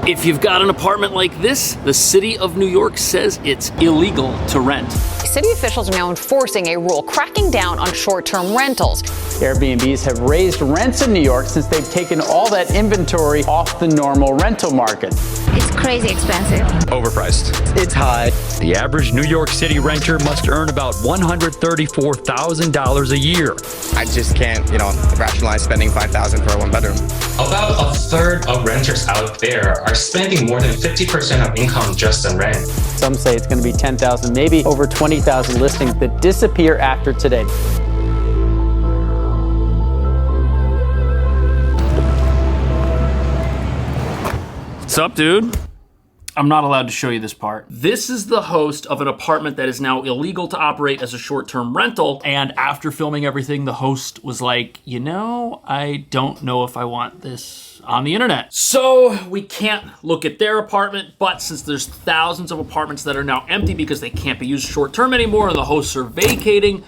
If you've got an apartment like this, the city of New York says it's illegal to rent. City officials are now enforcing a rule cracking down on short-term rentals. Airbnbs have raised rents in New York since they've taken all that inventory off the normal rental market. It's crazy expensive. Overpriced. It's high. The average New York City renter must earn about $134,000 a year. I just can't, rationalize spending $5,000 for a one bedroom. About a third of renters out there are spending more than 50% of income just on rent. Some say it's going to be 10,000, maybe over 20,000 listings that disappear after today. What's up, dude? I'm not allowed to show you this part. This is the host of an apartment that is now illegal to operate as a short-term rental. And after filming everything, the host was like, I don't know if I want this on the internet. So we can't look at their apartment, but since there's thousands of apartments that are now empty because they can't be used short-term anymore and the hosts are vacating,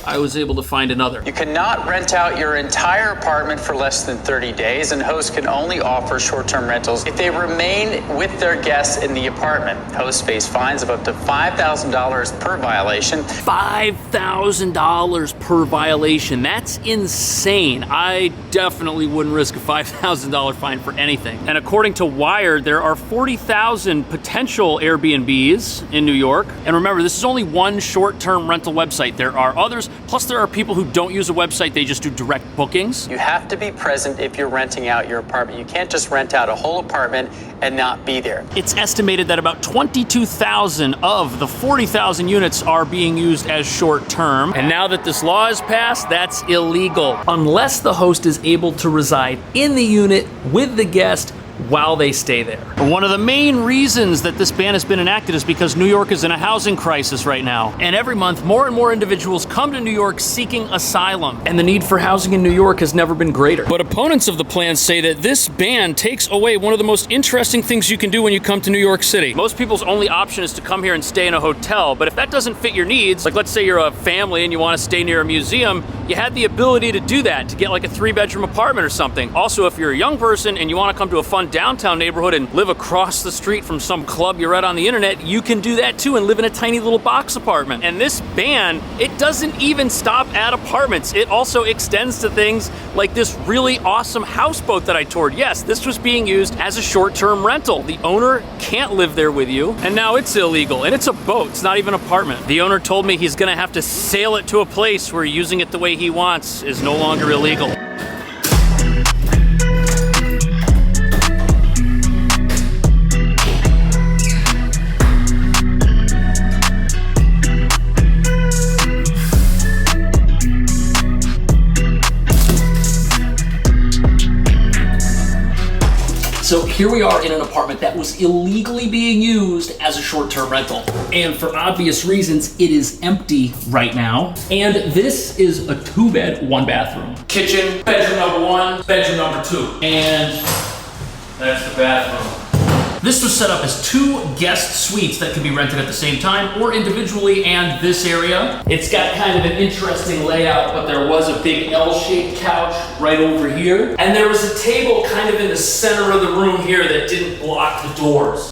I was able to find another. You cannot rent out your entire apartment for less than 30 days, and hosts can only offer short-term rentals if they remain with their guests in the apartment. Hosts face fines of up to $5,000 per violation. $5,000 per violation. That's insane. I definitely wouldn't risk a $5,000 fine for anything. And according to Wired, there are 40,000 potential Airbnbs in New York. And remember, this is only one short-term rental website. There are others. Plus, there are people who don't use a website, they just do direct bookings. You have to be present if you're renting out your apartment. You can't just rent out a whole apartment and not be there. It's estimated that about 22,000 of the 40,000 units are being used as short-term. And now that this law is passed, that's illegal. Unless the host is able to reside in the unit with the guest while they stay there. One of the main reasons that this ban has been enacted is because New York is in a housing crisis right now. And every month, more and more individuals come to New York seeking asylum. And the need for housing in New York has never been greater. But opponents of the plan say that this ban takes away one of the most interesting things you can do when you come to New York City. Most people's only option is to come here and stay in a hotel. But if that doesn't fit your needs, like let's say you're a family and you want to stay near a museum, you had the ability to do that, to get like a 3-bedroom apartment or something. Also, if you're a young person and you want to come to a fun downtown neighborhood and live across the street from some club you read on the internet, you can do that too and live in a tiny little box apartment. And this ban, it doesn't even stop at apartments. It also extends to things like this really awesome houseboat that I toured. Yes, this was being used as a short-term rental. The owner can't live there with you, and now it's illegal. And it's a boat, it's not even an apartment. The owner told me he's gonna have to sail it to a place where using it the way he wants is no longer illegal. So here we are in an apartment that was illegally being used as a short-term rental. And for obvious reasons, it is empty right now. And this is a 2-bed, 1-bathroom. Kitchen, bedroom number 1, bedroom number 2. And that's the bathroom. This was set up as 2 guest suites that could be rented at the same time or individually, and this area. It's got kind of an interesting layout, but there was a big L-shaped couch right over here. And there was a table kind of in the center of the room here that didn't block the doors.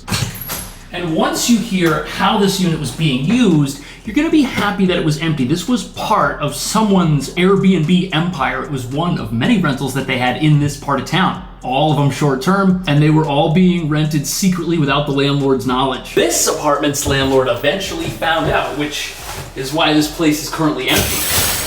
And once you hear how this unit was being used, you're gonna be happy that it was empty. This was part of someone's Airbnb empire. It was one of many rentals that they had in this part of town. All of them short-term, and they were all being rented secretly without the landlord's knowledge. This apartment's landlord eventually found out, which is why this place is currently empty.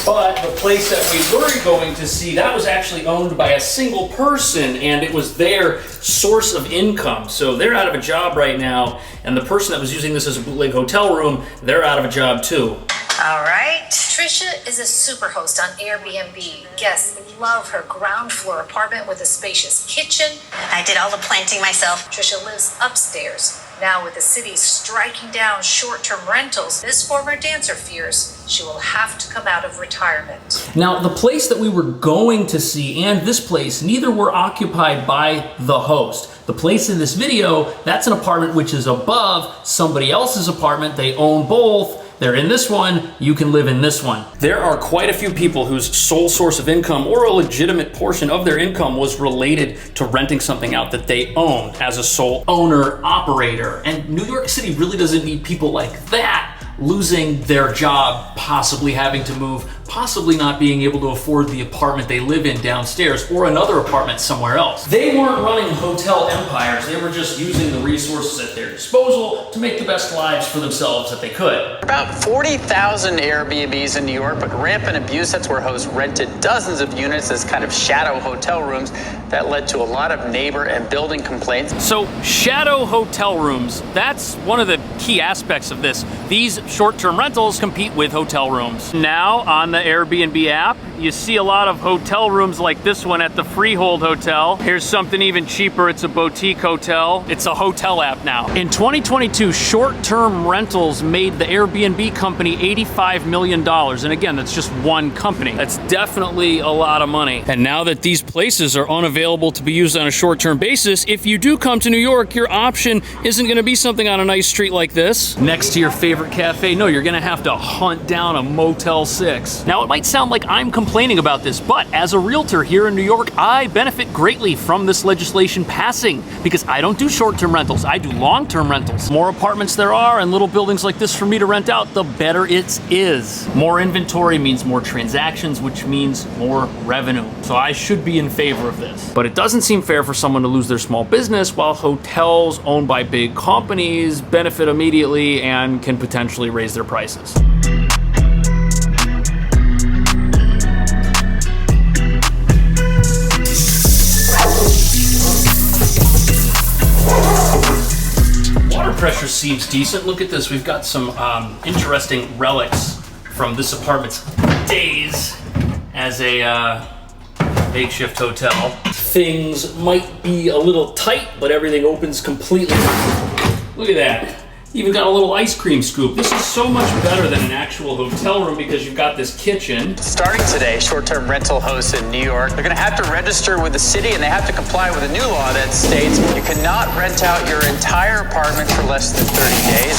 But the place that we were going to see, that was actually owned by a single person, and it was their source of income. So they're out of a job right now, and the person that was using this as a bootleg hotel room, they're out of a job too. All right. Trisha is a super host on Airbnb. Guests love her ground floor apartment with a spacious kitchen. I did all the planting myself. Trisha lives upstairs. Now with the city striking down short-term rentals, this former dancer fears she will have to come out of retirement. Now, the place that we were going to see and this place, neither were occupied by the host. The place in this video, that's an apartment which is above somebody else's apartment. They own both. They're in this one, you can live in this one. There are quite a few people whose sole source of income or a legitimate portion of their income was related to renting something out that they own as a sole owner operator. And New York City really doesn't need people like that losing their job, possibly having to move, possibly not being able to afford the apartment they live in downstairs or another apartment somewhere else. They weren't running hotel empires, they were just using the resources at their disposal to make the best lives for themselves that they could. About 40,000 Airbnbs in New York, but rampant abuse. That's where hosts rented dozens of units as kind of shadow hotel rooms. That led to a lot of neighbor and building complaints. So shadow hotel rooms, that's one of the key aspects of this. These short-term rentals compete with hotel rooms. Now on the Airbnb app, you see a lot of hotel rooms like this one at the Freehold Hotel. Here's something even cheaper. It's a boutique hotel. It's a hotel app now. In 2022, short-term rentals made the Airbnb company $85 million. And again, that's just one company. That's definitely a lot of money. And now that these places are unavailable to be used on a short-term basis, if you do come to New York, your option isn't gonna be something on a nice street like this, next to your favorite cafe. No, you're gonna have to hunt down a Motel 6. Now, it might sound like I'm complaining about this, but as a realtor here in New York, I benefit greatly from this legislation passing because I don't do short-term rentals, I do long-term rentals. The more apartments there are and little buildings like this for me to rent out, the better it is. More inventory means more transactions, which means more revenue. So I should be in favor of this. But it doesn't seem fair for someone to lose their small business while hotels owned by big companies benefit immediately and can potentially raise their prices. Pressure seems decent. Look at this. We've got some interesting relics from this apartment's days as a makeshift hotel. Things might be a little tight, but everything opens completely. Look at that. Even got a little ice cream scoop. This is so much better than an actual hotel room because you've got this kitchen. Starting today, short-term rental hosts in New York, they're gonna have to register with the city and they have to comply with a new law that states you cannot rent out your entire apartment for less than 30 days.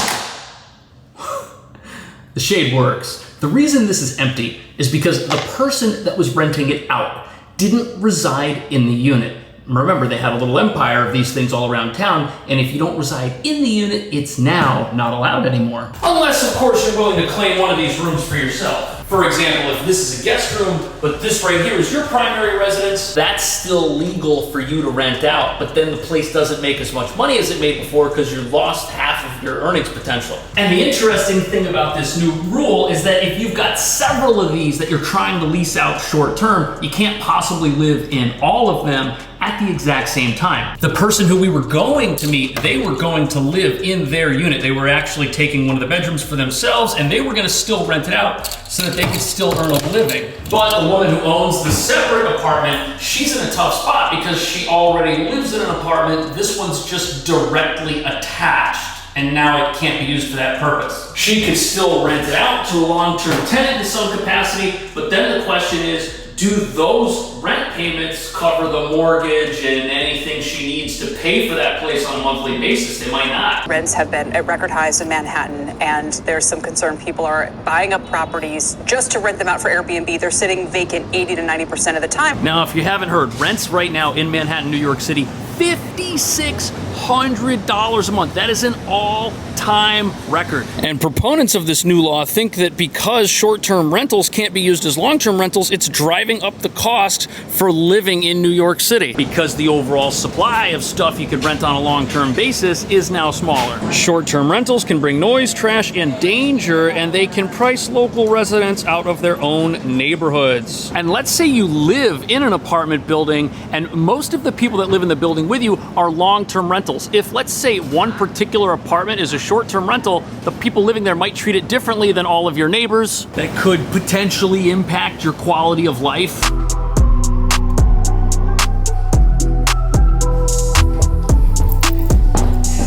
The shade works. The reason this is empty is because the person that was renting it out didn't reside in the unit. Remember, they had a little empire of these things all around town, and if you don't reside in the unit, it's now not allowed anymore. Unless, of course, you're willing to claim one of these rooms for yourself. For example, if this is a guest room, but this right here is your primary residence, that's still legal for you to rent out, but then the place doesn't make as much money as it made before because you lost half of your earnings potential. And the interesting thing about this new rule is that if you've got several of these that you're trying to lease out short term, you can't possibly live in all of them at the exact same time. The person who we were going to meet, they were going to live in their unit. They were actually taking one of the bedrooms for themselves and they were gonna still rent it out so that they could still earn a living. But the woman who owns the separate apartment, she's in a tough spot because she already lives in an apartment. This one's just directly attached and now it can't be used for that purpose. She could still rent it out to a long-term tenant in some capacity, but then the question is, do those rent payments cover the mortgage and anything she needs to pay for that place on a monthly basis? They might not. Rents have been at record highs in Manhattan, and there's some concern people are buying up properties just to rent them out for Airbnb. They're sitting vacant 80 to 90% of the time. Now, if you haven't heard, rents right now in Manhattan, New York City, $5,600 a month. That is an all-time record. And proponents of this new law think that because short-term rentals can't be used as long-term rentals, it's driving up the cost for living in New York City because the overall supply of stuff you could rent on a long-term basis is now smaller. Short-term rentals can bring noise, trash, and danger, and they can price local residents out of their own neighborhoods. And let's say you live in an apartment building, and most of the people that live in the building with you are long-term rentals. If, let's say, one particular apartment is a short-term rental, the people living there might treat it differently than all of your neighbors. That could potentially impact your quality of life.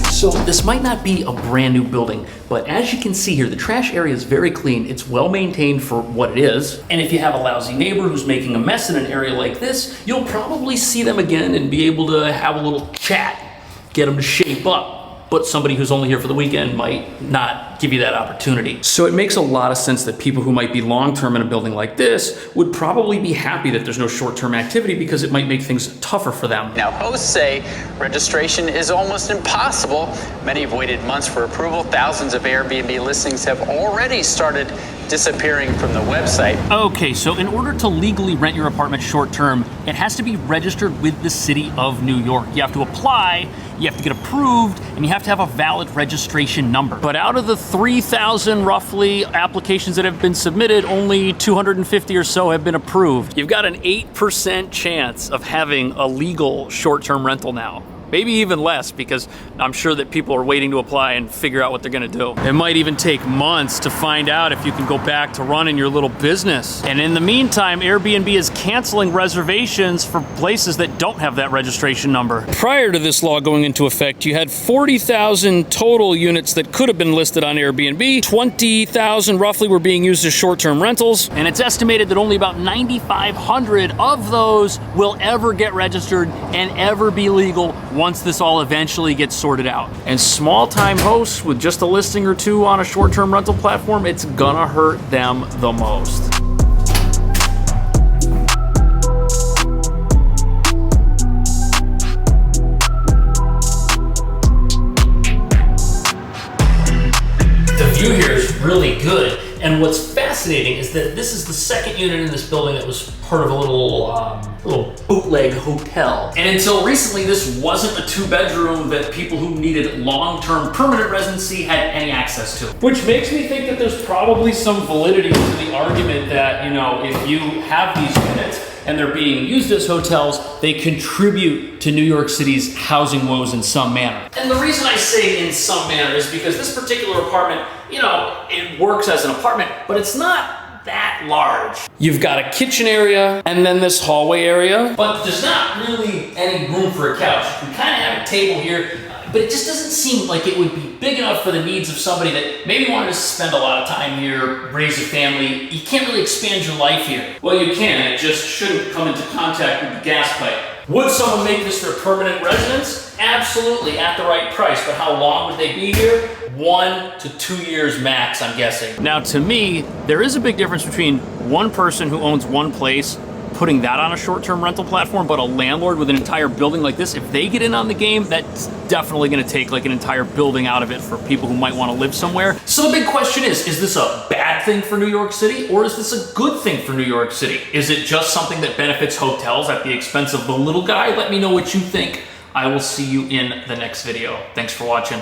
So this might not be a brand new building, but as you can see here, the trash area is very clean. It's well maintained for what it is. And if you have a lousy neighbor who's making a mess in an area like this, you'll probably see them again and be able to have a little chat, get them to shape up. but somebody who's only here for the weekend might not give you that opportunity. So it makes a lot of sense that people who might be long-term in a building like this would probably be happy that there's no short-term activity because it might make things tougher for them. Now, hosts say registration is almost impossible. Many have waited months for approval. Thousands of Airbnb listings have already started disappearing from the website. Okay, so in order to legally rent your apartment short-term, it has to be registered with the city of New York. You have to apply, you have to get approved, and you have to have a valid registration number. But out of the 3,000 roughly applications that have been submitted, only 250 or so have been approved. You've got an 8% chance of having a legal short-term rental now. Maybe even less, because I'm sure that people are waiting to apply and figure out what they're gonna do. It might even take months to find out if you can go back to running your little business. And in the meantime, Airbnb is canceling reservations for places that don't have that registration number. Prior to this law going into effect, you had 40,000 total units that could have been listed on Airbnb. 20,000 roughly were being used as short-term rentals. And it's estimated that only about 9,500 of those will ever get registered and ever be legal once this all eventually gets sorted out. And small-time hosts with just a listing or two on a short-term rental platform, it's gonna hurt them the most. The view here is really good. And what's fascinating is that this is the second unit in this building that was part of a little bootleg hotel. And until recently, this wasn't a 2-bedroom that people who needed long-term permanent residency had any access to. Which makes me think that there's probably some validity to the argument that, you know, if you have these units and they're being used as hotels, they contribute to New York City's housing woes in some manner. And the reason I say in some manner is because this particular apartment, you know, it works as an apartment, but it's not that large. You've got a kitchen area and then this hallway area, but there's not really any room for a couch. We kind of have a table here, but it just doesn't seem like it would be big enough for the needs of somebody that maybe wanted to spend a lot of time here, raise a family. You can't really expand your life here. Well, you can, it just shouldn't come into contact with the gas pipe. Would someone make this their permanent residence? Absolutely, at the right price, but how long would they be here? 1 to 2 years max, I'm guessing. Now, to me, there is a big difference between one person who owns one place putting that on a short-term rental platform, but a landlord with an entire building like this, if they get in on the game, that's definitely gonna take like an entire building out of it for people who might wanna live somewhere. So the big question is this a bad thing for New York City, or is this a good thing for New York City? Is it just something that benefits hotels at the expense of the little guy? Let me know what you think. I will see you in the next video. Thanks for watching.